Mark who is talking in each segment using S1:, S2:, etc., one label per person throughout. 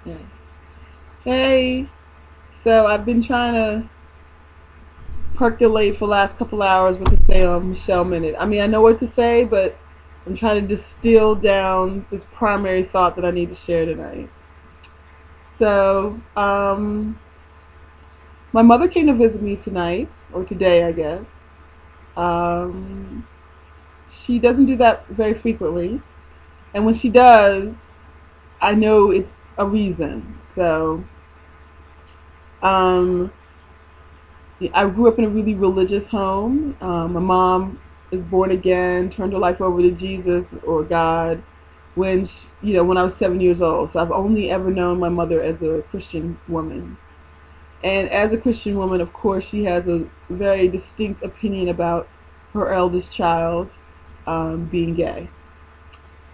S1: Yeah. Hey, so I've been trying to percolate for the last couple hours what to say on Michelle Minute. I mean, I know what to say, but I'm trying to distill down this primary thought that I need to share tonight. So, my mother came to visit me tonight, or today, I guess. Um, she doesn't do that very frequently, and when she does, I know it's a reason. Um, I grew up in a really religious home. My mom is born again, turned her life over to Jesus or God when I was 7 years old. So I've only ever known my mother as a Christian woman. And as a Christian woman, of course, she has a very distinct opinion about her eldest child being gay.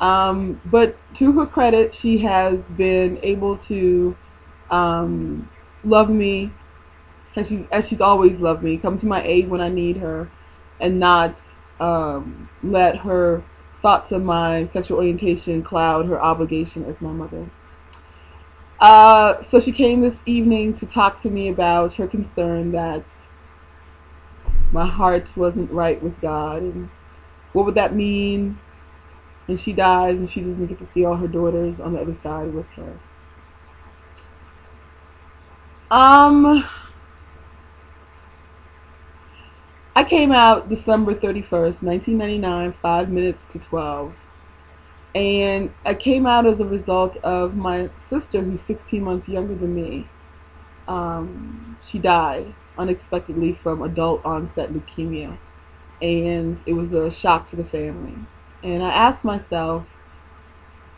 S1: But to her credit, she has been able to um, love me as she's always loved me, come to my aid when I need her, and not let her thoughts of my sexual orientation cloud her obligation as my mother. So she came this evening to talk to me about her concern that my heart wasn't right with God, and what would that mean when she dies and she doesn't get to see all her daughters on the other side with her. Um, I came out December 31st, 1999, 5 minutes to 12. And I came out as a result of my sister, who's 16 months younger than me. She died unexpectedly from adult onset leukemia, and it was a shock to the family. And I asked myself,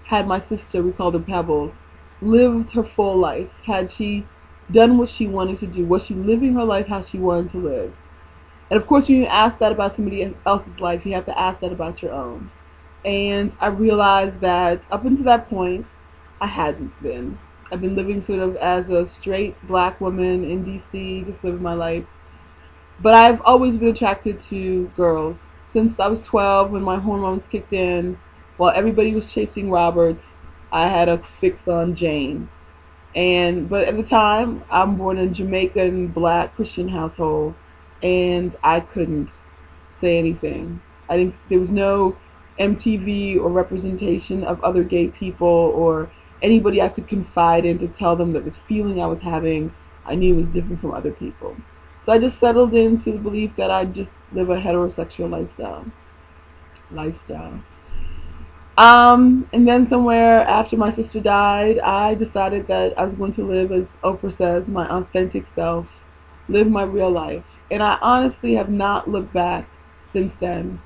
S1: had my sister, we called her Pebbles, lived her full life? Had she done what she wanted to do? Was she living her life how she wanted to live? And of course, when you ask that about somebody else's life, you have to ask that about your own. And I realized that up until that point, I hadn't been. I've been living sort of as a straight black woman in DC, just living my life. But I've always been attracted to girls. Since I was 12, when my hormones kicked in, while everybody was chasing Robert, I had a fix on Jane. But at the time, I'm born in a Jamaican black Christian household, and I couldn't say anything. I didn't. There was no MTV or representation of other gay people or anybody I could confide in to tell them that this feeling I was having, I knew was different from other people. So I just settled into the belief that I'd just live a heterosexual lifestyle. And then somewhere after my sister died, I decided that I was going to live, as Oprah says, my authentic self, live my real life. And I honestly have not looked back since then.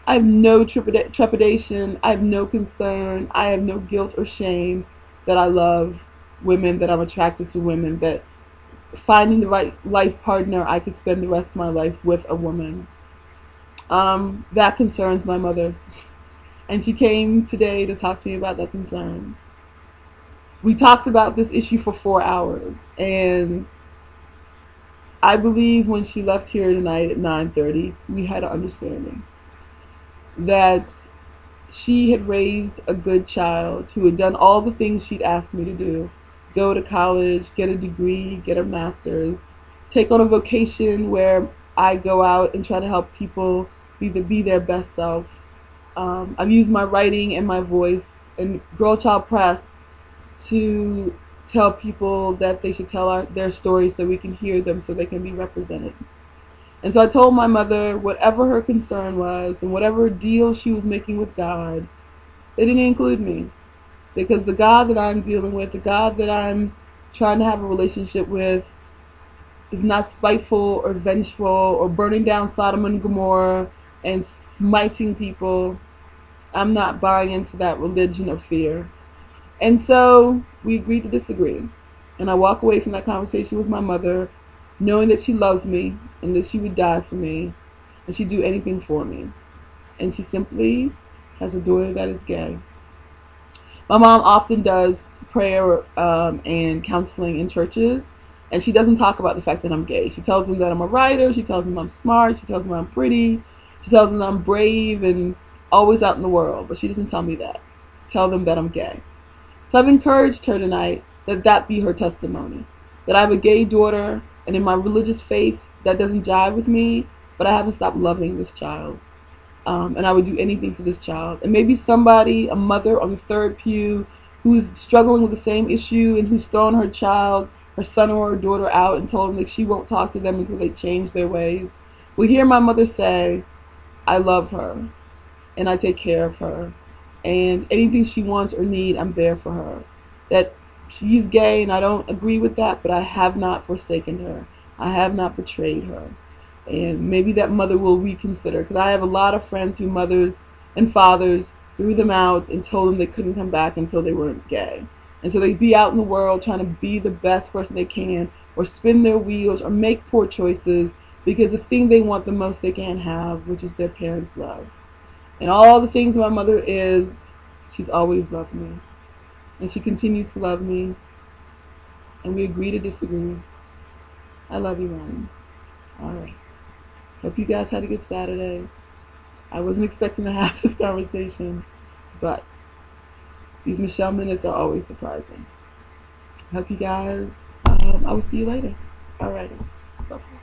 S1: I have no trepidation. I have no concern. I have no guilt or shame that I love women, that I'm attracted to women, that finding the right life partner, I could spend the rest of my life with a woman. That concerns my mother. And she came today to talk to me about that concern. We talked about this issue for 4 hours, and I believe when she left here tonight at 9:30, we had an understanding that she had raised a good child who had done all the things she'd asked me to do: go to college, get a degree, get a master's, take on a vocation where I go out and try to help people be their best self. I've used my writing and my voice and Girl Child Press to tell people that they should tell their stories so we can hear them, so they can be represented. And so I told my mother whatever her concern was and whatever deal she was making with God, it didn't include me. Because the God that I'm dealing with, the God that I'm trying to have a relationship with, is not spiteful or vengeful or burning down Sodom and Gomorrah and smiting people. I'm not buying into that religion of fear. And so we agreed to disagree. And I walk away from that conversation with my mother knowing that she loves me and that she would die for me and she'd do anything for me. And she simply has a daughter that is gay. My mom often does prayer and counseling in churches, and she doesn't talk about the fact that I'm gay. She tells them that I'm a writer, she tells them I'm smart, she tells them I'm pretty, she tells them I'm brave and always out in the world, but she doesn't tell me that. Tell them that I'm gay. So I've encouraged her tonight that that be her testimony. That I have a gay daughter, and in my religious faith, that doesn't jive with me, but I haven't stopped loving this child. And I would do anything for this child. And maybe somebody, a mother on the third pew, who's struggling with the same issue and who's thrown her child, her son or her daughter out and told them that she won't talk to them until they change their ways, will hear my mother say, I love her and I take care of her. And anything she wants or needs, I'm there for her. That she's gay and I don't agree with that, but I have not forsaken her. I have not betrayed her. And maybe that mother will reconsider, because I have a lot of friends who mothers and fathers threw them out and told them they couldn't come back until they weren't gay. And so they'd be out in the world trying to be the best person they can, or spin their wheels, or make poor choices, because the thing they want the most they can't have, which is their parents' love. And all the things my mother is, she's always loved me. And she continues to love me. And we agree to disagree. I love you, Ronnie. All right. Hope you guys had a good Saturday. I wasn't expecting to have this conversation, but these Michelle minutes are always surprising. Hope you guys, I will see you later. All righty. Bye-bye.